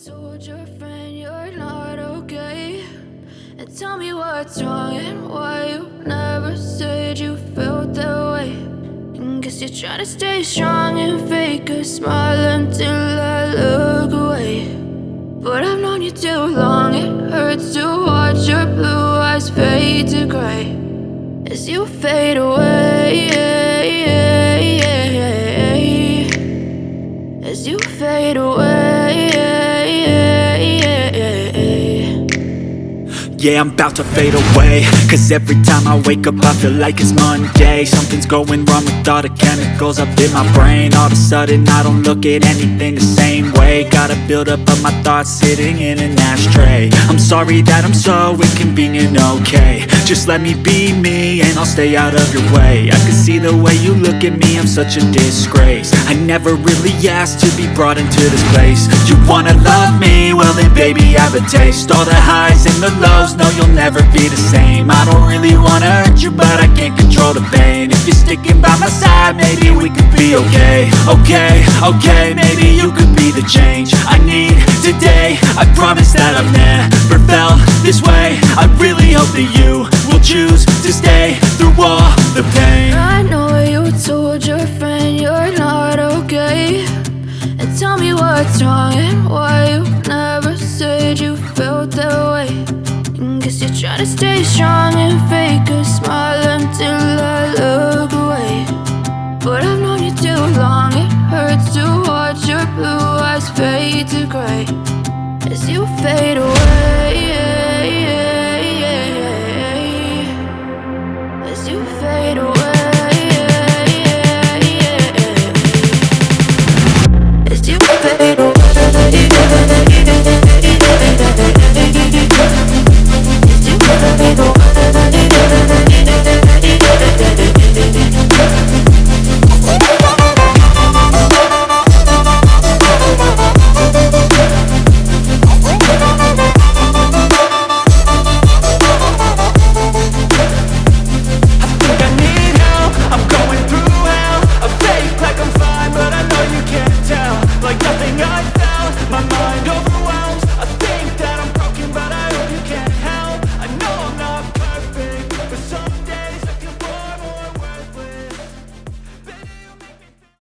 told your friend you're not okay, and tell me what's wrong and why you never said you felt that way. And guess you're trying to stay strong and fake a smile until I look away. But I've known you too long, it hurts to watch your blue eyes fade to gray as you fade away, as you fade away. Yeah, I'm about to fade away, cause every time I wake up I feel like it's Monday. Something's going wrong with all the chemicals up in my brain. All of a sudden I don't look at anything the same way. Gotta build up of my thoughts sitting in an ashtray. I'm sorry that I'm so inconvenient, okay. Just let me be me and I'll stay out of your way. I can see the way you look at me, I'm such a disgrace. I never really asked to be brought into this place. You wanna love me? Well then baby have a taste. All the highs and the lows, no, you'll never be the same. I don't really wanna hurt you, but I can't control the pain. If you're sticking by my side, maybe we could be okay. Okay, maybe you could be the change I need today. I promise that I've never felt this way. I really hope that you will choose to stay through all the pain. I know you told your friend you're not okay, and tell me what's wrong and why you never said you felt that way. Guess you're trying to stay strong and fake a smile until I look away. But I've known you too long, it hurts to watch your blue eyes fade to gray as you fade away, as you fade away, as you fade away.